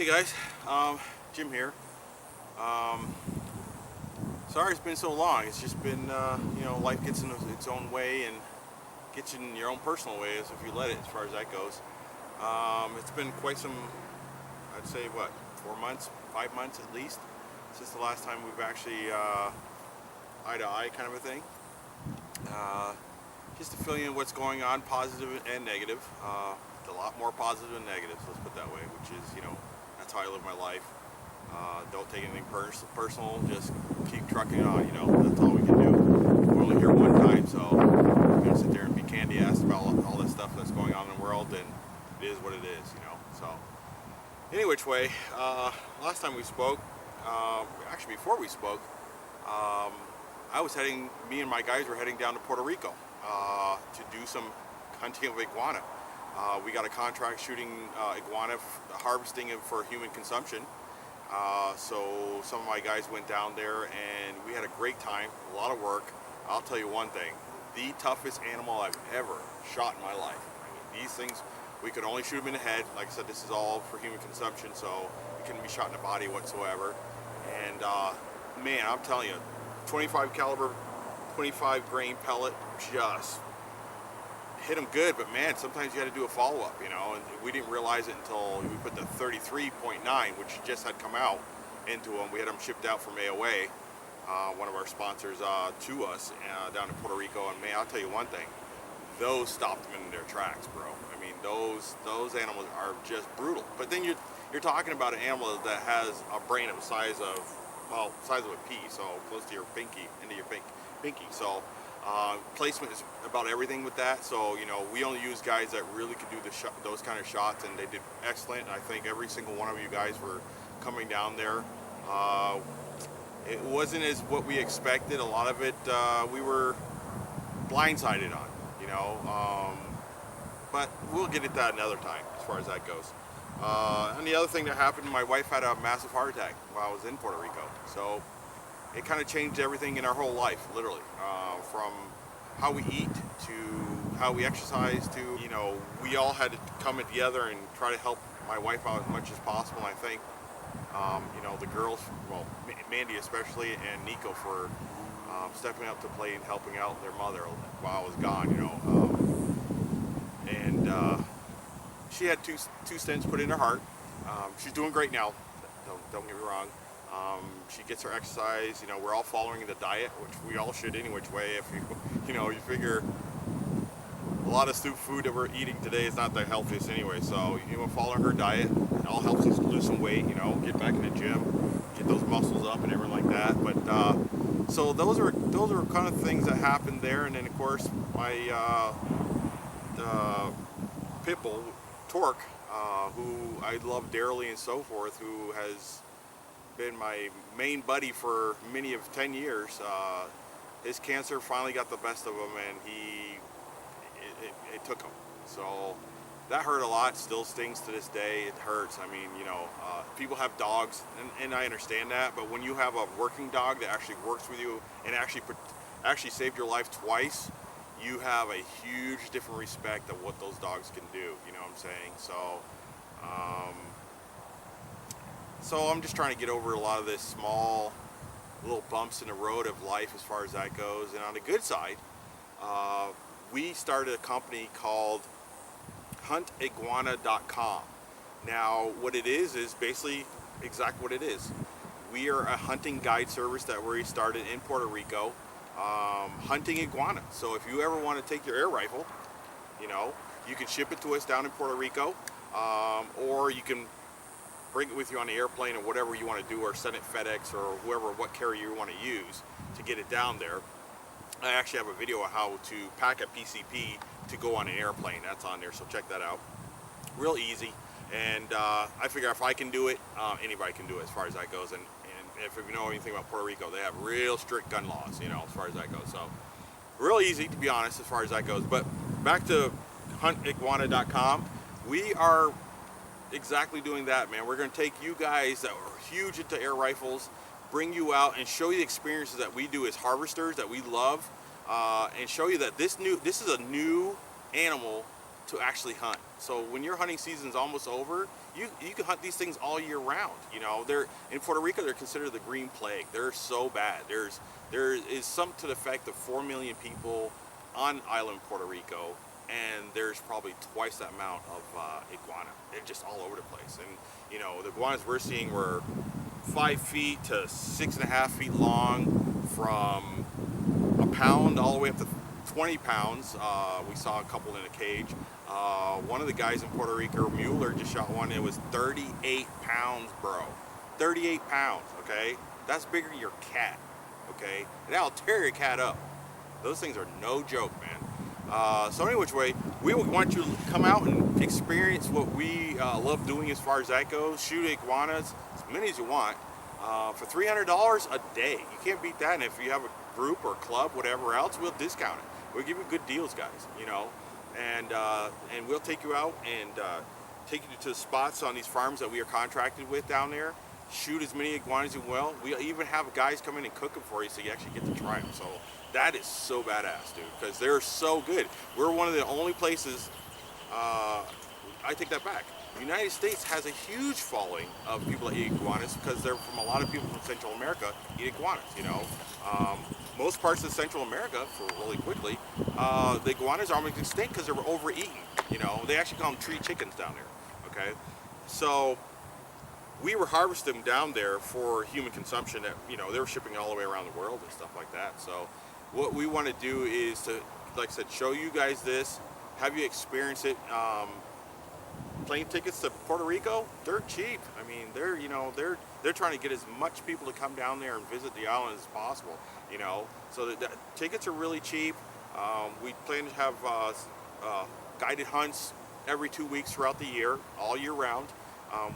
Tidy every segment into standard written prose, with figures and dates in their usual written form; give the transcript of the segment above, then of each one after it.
Hey guys, Jim here. Um, Sorry it's been so long. It's just been, life gets in its own way and gets in your own personal way as if you let it, as far as that goes. It's been quite some, I'd say, 4 months, 5 months at least, since the last time we've actually eye to eye kind of a thing. Uh, just to fill you in what's going on, positive and negative. A lot more positive than negative, let's put it that way, which is, that's how I live my life. Don't take anything personal, just keep trucking on, that's all we can do. We're only here one time, so we're going to sit there and be candy-assed about all this stuff that's going on in the world, and it is what it is, So, any which way, last time we spoke, actually before we spoke, me and my guys were heading down to Puerto Rico to do some hunting of iguana. We got a contract shooting iguana, harvesting it for human consumption. So some of my guys went down there and we had a great time, a lot of work. I'll tell you one thing, the toughest animal I've ever shot in my life. I mean, these things, we could only shoot them in the head. Like I said, this is all for human consumption, so it couldn't be shot in the body whatsoever. And man, I'm telling you, 25 caliber, 25 grain pellet, just hit them good, but man, sometimes you had to do a follow-up, and we didn't realize it until we put the 33.9, which just had come out, into them. We had them shipped out from AOA, one of our sponsors, to us down in Puerto Rico, and man, I'll tell you one thing, those stopped them in their tracks, bro. I mean, those animals are just brutal. But then you're talking about an animal that has a brain of the size of a pea, so close to your pinky, into your pinky. So placement is about everything with that. So we only use guys that really could do those kind of shots, and they did excellent. I think every single one of you guys were coming down there. It wasn't as what we expected. A lot of it we were blindsided on, but we'll get into that another time as far as that goes. And the other thing that happened, my wife had a massive heart attack while I was in Puerto Rico. So it kind of changed everything in our whole life, literally, from how we eat to how we exercise to, we all had to come together and try to help my wife out as much as possible. And I think, the girls, well, Mandy especially, and Nico for stepping up to play and helping out their mother while I was gone, and she had two stents put in her heart. She's doing great now, don't get me wrong. She gets her exercise. We're all following the diet, which we all should any which way. If you figure a lot of food that we're eating today is not the healthiest anyway. So following her diet, it all helps us lose some weight. Get back in the gym, get those muscles up and everything like that. But so those are kind of things that happened there. And then of course my pit bull Torque, who I love dearly and so forth, who has been my main buddy for many of 10 years. His cancer finally got the best of him, and it took him. So that hurt a lot. Still stings to this day. It hurts. I mean, people have dogs, and I understand that. But when you have a working dog that actually works with you and actually saved your life twice, you have a huge different respect of what those dogs can do. You know what I'm saying? So I'm just trying to get over a lot of this small little bumps in the road of life as far as that goes. And on the good side, we started a company called huntiguana.com. Now, what it is basically exactly what it is. We are a hunting guide service that we started in Puerto Rico, hunting iguana. So if you ever want to take your air rifle, you can ship it to us down in Puerto Rico, or you can bring it with you on the airplane or whatever you want to do, or send it FedEx or what carrier you want to use to get it down there. I actually have a video of how to pack a PCP to go on an airplane. That's on there, so check that out. Real easy, and I figure if I can do it, anybody can do it as far as that goes. And if you know anything about Puerto Rico, they have real strict gun laws, as far as that goes. So real easy, to be honest, as far as that goes. But back to huntiguana.com, we are exactly doing that, man. We're going to take you guys that are huge into air rifles, bring you out and show you the experiences that we do as harvesters that we love, and show you that this is a new animal to actually hunt. So when your hunting season's almost over, you can hunt these things all year round. You know, they're in Puerto Rico. They're considered the green plague. They're so bad. There is some to the effect of 4 million people on island Puerto Rico, and there's probably twice that amount of iguana. They're just all over the place. And you know, the iguanas we're seeing were 5 feet to 6.5 feet long, from a pound all the way up to 20 pounds. We saw a couple in a cage. One of the guys in Puerto Rico, Mueller, just shot one. It was 38 pounds, bro. 38 pounds, okay? That's bigger than your cat, okay? And that'll tear your cat up. Those things are no joke, man. So any which way, we want you to come out and experience what we love doing as far as that goes. Shoot iguanas, as many as you want, for $300 a day. You can't beat that. And if you have a group or club, whatever else, we'll discount it. We'll give you good deals, guys, you know. And we'll take you out and take you to the spots on these farms that we are contracted with down there. Shoot as many iguanas as you will. We even have guys come in and cook them for you, so you actually get to try them. So that is so badass, dude, because they're so good. We're one of the only places, I take that back. The United States has a huge following of people that eat iguanas, because they're from a lot of people from Central America eat iguanas, you know. Most parts of Central America, for really quickly, the iguanas are almost extinct because they were overeaten, you know. They actually call them tree chickens down there, okay? So we were harvesting them down there for human consumption. That, you know, they were shipping all the way around the world and stuff like that. So what we want to do is to, like I said, show you guys this, have you experience it. Plane tickets to Puerto Rico, they're cheap. I mean, they're trying to get as much people to come down there and visit the island as possible, you know. So the tickets are really cheap. We plan to have guided hunts every 2 weeks throughout the year, all year round.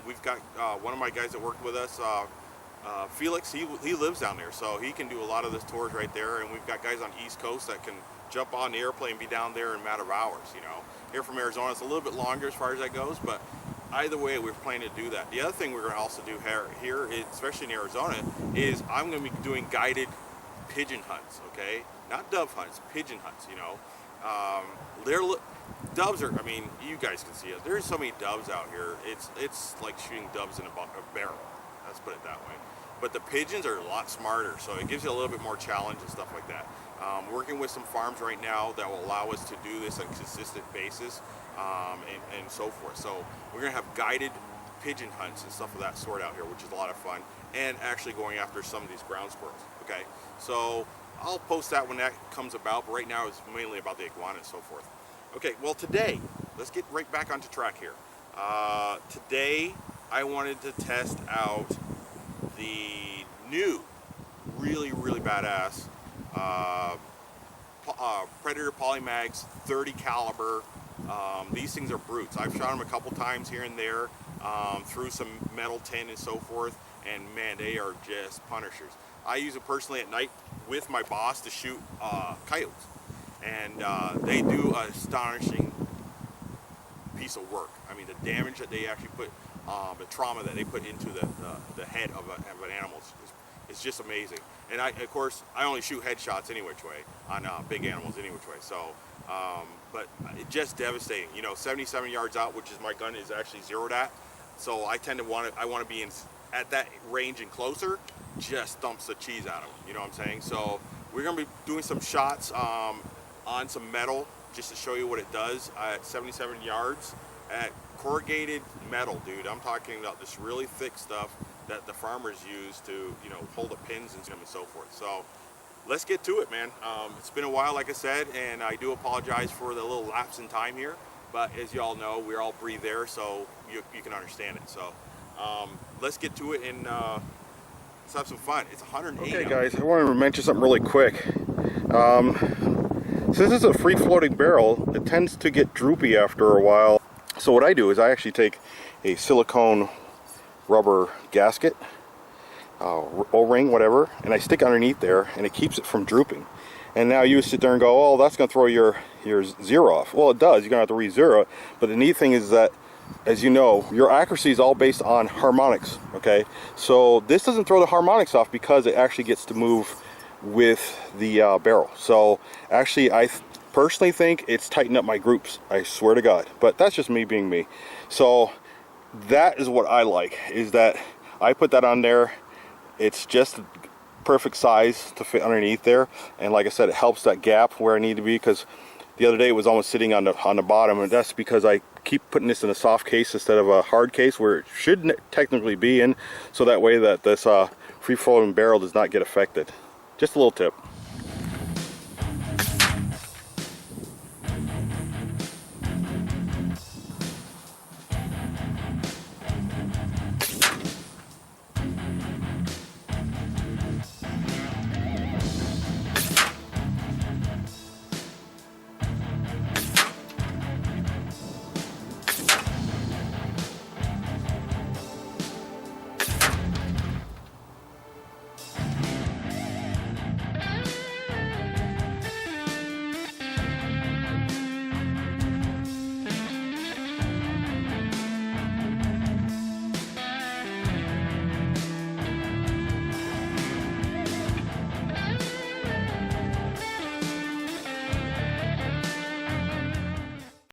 We've got one of my guys that worked with us, Felix, he lives down there, so he can do a lot of this tours right there. And we've got guys on the East Coast that can jump on the airplane and be down there in a matter of hours, you know. Here from Arizona, it's a little bit longer as far as that goes, but either way, we're planning to do that. The other thing we're going to also do here, especially in Arizona, is I'm going to be doing guided pigeon hunts, okay? Not dove hunts, pigeon hunts, you know. Doves are, I mean, you guys can see it. There's so many doves out here. It's like shooting doves in a barrel. Let's put it that way. But the pigeons are a lot smarter, so it gives you a little bit more challenge and stuff like that. Working with some farms right now that will allow us to do this on a consistent basis, and so forth. So we're going to have guided pigeon hunts and stuff of that sort out here, which is a lot of fun, and actually going after some of these ground squirrels. Okay, so I'll post that when that comes about, but right now it's mainly about the iguana and so forth. Okay, well today, let's get right back onto track here. Today I wanted to test out the new, really badass Predator Polymags 30 caliber. These things are brutes. I've shot them a couple times here and there, through some metal tin and so forth, and man, they are just punishers. I use it personally at night with my boss to shoot coyotes, and they do an astonishing piece of work. I mean, the damage that they actually put, the trauma that they put into the head of an animal is just amazing. And of course, I only shoot headshots any which way on big animals any which way. So, but it's just devastating. You know, 77 yards out, which is my gun is actually zeroed at. So I tend to want to be at that range and closer. Just dumps the cheese out of them. You know what I'm saying? So we're gonna be doing some shots on some metal just to show you what it does at 77 yards at corrugated metal, dude. I'm talking about this really thick stuff that the farmers use to, you know, hold the pins and so forth. So let's get to it, man. It's been a while, like I said, and I do apologize for the little lapse in time here, but as you all know, we're all breathe there, so you can understand it. So let's get to it and let's have some fun. It's 108. Okay, guys, I wanted to mention something really quick. Since it's a free-floating barrel, it tends to get droopy after a while. So what I do is I actually take a silicone rubber gasket, O-ring, whatever, and I stick underneath there, and it keeps it from drooping. And now you sit there and go, oh, that's going to throw your zero off. Well, it does. You're going to have to re-zero it. But the neat thing is that, as you know, your accuracy is all based on harmonics, okay? So this doesn't throw the harmonics off because it actually gets to move with the barrel. So actually, I personally think it's tightened up my groups. I swear to God. But that's just me being me. So that is what I like, is that I put that on there. It's just perfect size to fit underneath there, and like I said, it helps that gap where I need to be, because the other day it was almost sitting on the bottom, and that's because I keep putting this in a soft case instead of a hard case where it should technically be in, so that way that this free-flowing barrel does not get affected. Just a little tip.